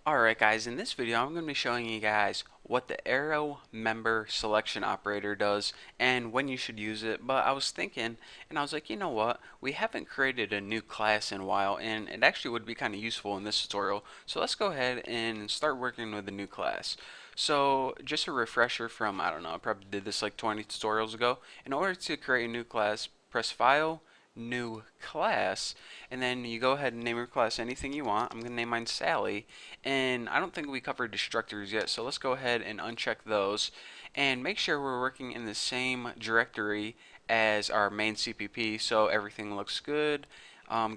Alright guys, in this video I'm going to be showing you guys what the arrow member selection operator does and when you should use it. But I was thinking and I was like, you know what, we haven't created a new class in a while and it actually would be kind of useful in this tutorial. So let's go ahead and start working with a new class. So just a refresher from, I don't know, I probably did this like 20 tutorials ago. In order to create a new class, press File, New Class, and then you go ahead and name your class anything you want. I'm going to name mine Sally, and I don't think we covered destructors yet, so let's go ahead and uncheck those and make sure we're working in the same directory as our main CPP so everything looks good.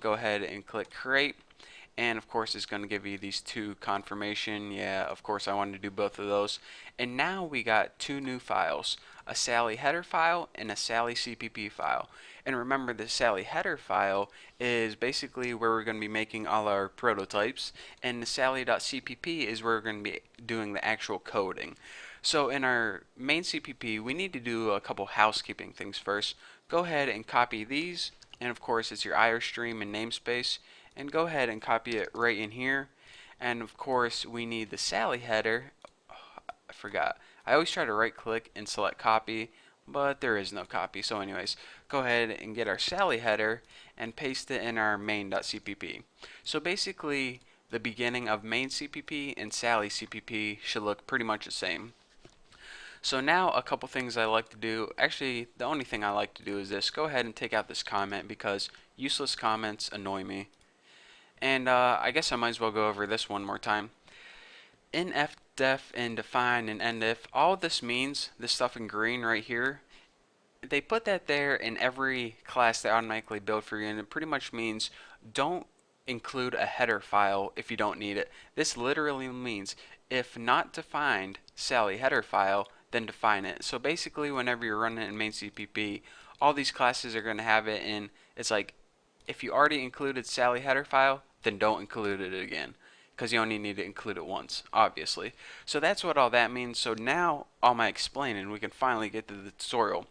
Go ahead and click create, and of course it's going to give you these two confirmation. Yeah, of course I wanted to do both of those. And now we got two new files, a Sally header file and a Sally CPP file. And remember, the Sally header file is basically where we're going to be making all our prototypes, and the Sally.cpp is where we're going to be doing the actual coding. So in our main CPP, we need to do a couple housekeeping things first. Go ahead and copy these, and of course it's your IRStream and namespace, and go ahead and copy it right in here. And of course we need the Sally header. Oh, I forgot. I always try to right click and select copy, but there is no copy. So anyways, go ahead and get our Sally header and paste it in our main.cpp. So basically the beginning of main CPP and Sally CPP should look pretty much the same. So now a couple things I like to do, actually the only thing I like to do is this. Go ahead and take out this comment because useless comments annoy me. And I guess I might as well go over this one more time. Inf, def, and define, and endif, all this means, this stuff in green right here, they put that there in every class they automatically build for you, and it pretty much means don't include a header file if you don't need it. This literally means if not defined Sally header file, then define it. So basically whenever you're running it in main CPP, all these classes are going to have it in, it's like if you already included Sally header file, then don't include it again, because you only need to include it once, obviously. So that's what all that means. So now all my explaining, we can finally get to the tutorial.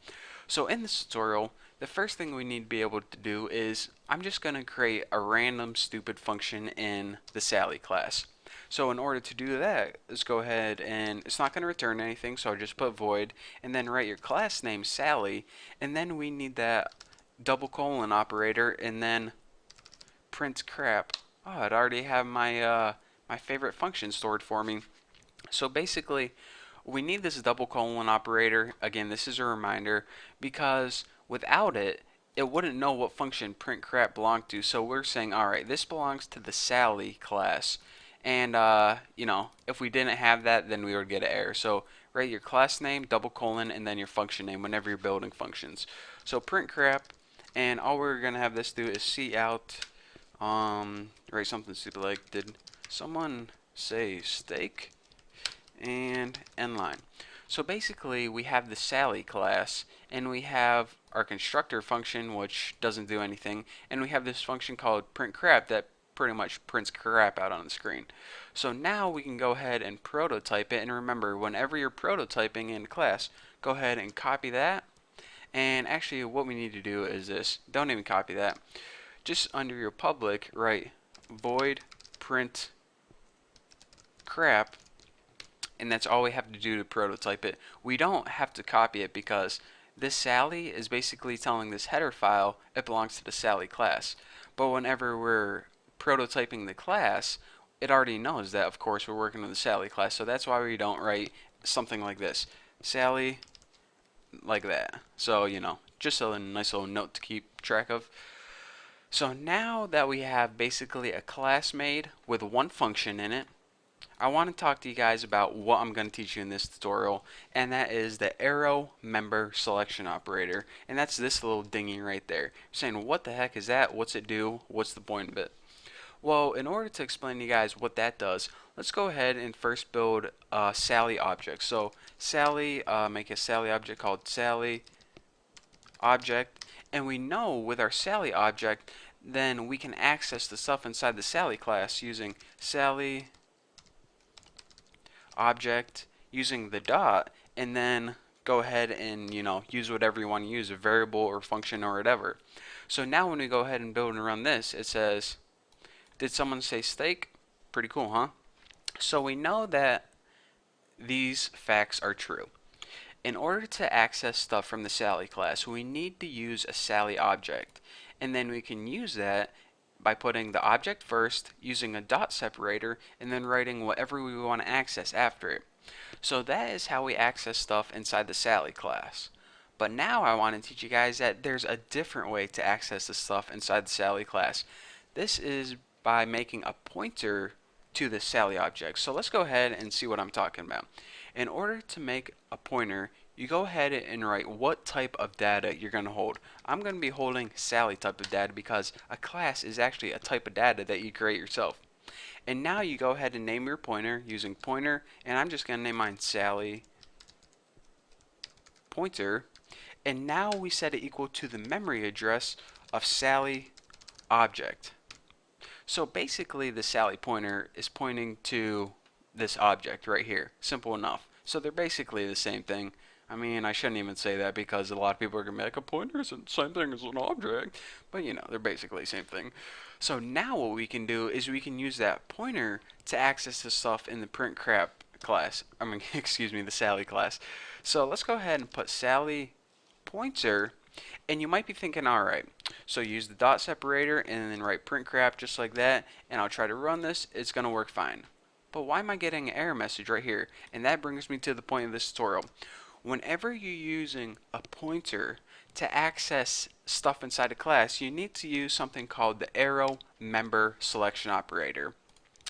So in this tutorial, the first thing we need to be able to do is I'm just going to create a random stupid function in the Sally class. So in order to do that, let's go ahead, and it's not going to return anything, so I'll just put void and then write your class name Sally, and then we need that double colon operator and then print crap. Oh, it already have my favorite function stored for me. So basically we need this double colon operator. Again, this is a reminder because without it, it wouldn't know what function print crap belonged to. So we're saying, all right, this belongs to the Sally class. And, you know, if we didn't have that, then we would get an error. So write your class name, double colon, and then your function name whenever you're building functions. So print crap, and all we're going to have this do is cout, write something stupid like, did someone say steak? And end line. So basically we have the Sally class and we have our constructor function which doesn't do anything, and we have this function called print crap that pretty much prints crap out on the screen. So now we can go ahead and prototype it, and remember whenever you're prototyping in class, go ahead and copy that. And actually what we need to do is this, don't even copy that, just under your public write void print crap, and that's all we have to do to prototype it. We don't have to copy it because this Sally is basically telling this header file it belongs to the Sally class. But whenever we're prototyping the class, it already knows that, of course, we're working with the Sally class. So that's why we don't write something like this, Sally, like that. So, you know, just a nice little note to keep track of. So now that we have basically a class made with one function in it, I want to talk to you guys about what I'm going to teach you in this tutorial, and that is the arrow member selection operator, and that's this little dinghy right there. You're saying, what the heck is that? What's it do? What's the point of it? Well, in order to explain to you guys what that does, let's go ahead and first build a Sally object. So Sally, make a Sally object called Sally object, and we know with our Sally object, then we can access the stuff inside the Sally class using Sally object using the dot, and then go ahead and, you know, use whatever you want to use, a variable or function or whatever. So now when we go ahead and build and run this, it says, did someone say steak? Pretty cool, huh? So we know that these facts are true. In order to access stuff from the Sally class, we need to use a Sally object. And then we can use that by putting the object first, using a dot separator, and then writing whatever we want to access after it. So that is how we access stuff inside the Sally class. But now I want to teach you guys that there's a different way to access the stuff inside the Sally class. This is by making a pointer to the Sally object. So let's go ahead and see what I'm talking about. In order to make a pointer, you go ahead and write what type of data you're going to hold. I'm going to be holding Sally type of data because a class is actually a type of data that you create yourself. And now you go ahead and name your pointer using pointer, and I'm just going to name mine Sally pointer. And now we set it equal to the memory address of Sally object. So basically the Sally pointer is pointing to this object right here. Simple enough. So they're basically the same thing. I mean, I shouldn't even say that because a lot of people are going to be like, a pointer is the same thing as an object. But you know, they're basically the same thing. So now what we can do is we can use that pointer to access the stuff in the print crap class. I mean, excuse me, the Sally class. So let's go ahead and put Sally pointer, and you might be thinking, alright, so use the dot separator and then write print crap just like that, and I'll try to run this, it's going to work fine. But why am I getting an error message right here? And that brings me to the point of this tutorial. Whenever you're using a pointer to access stuff inside a class, you need to use something called the arrow member selection operator.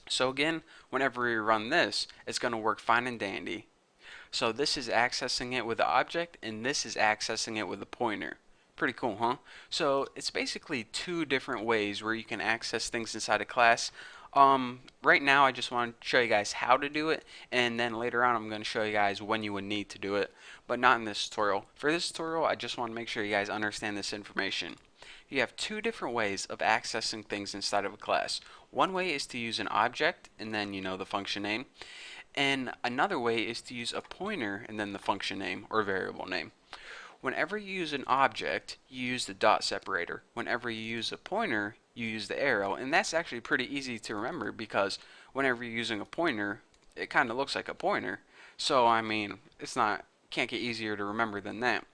So again, whenever we run this, it's going to work fine and dandy. So this is accessing it with the object, and this is accessing it with a pointer. Pretty cool, huh? So it's basically two different ways where you can access things inside a class. Right now I just want to show you guys how to do it, and then later on I'm going to show you guys when you would need to do it, but not in this tutorial. For this tutorial, I just want to make sure you guys understand this information. You have two different ways of accessing things inside of a class. One way is to use an object, and then you know the function name. And another way is to use a pointer and then the function name or variable name. Whenever you use an object, you use the dot separator. Whenever you use a pointer, you use the arrow. And that's actually pretty easy to remember because whenever you're using a pointer, it kind of looks like a pointer. So, I mean, can't get easier to remember than that.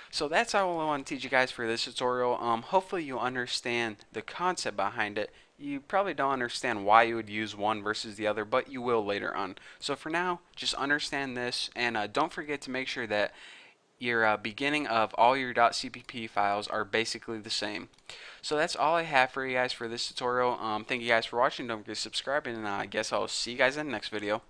So that's all I want to teach you guys for this tutorial. Hopefully you understand the concept behind it. You probably don't understand why you would use one versus the other, but you will later on. So for now, just understand this, and don't forget to make sure that your beginning of all your .cpp files are basically the same. So that's all I have for you guys for this tutorial. Thank you guys for watching. Don't forget to subscribe, and I guess I'll see you guys in the next video.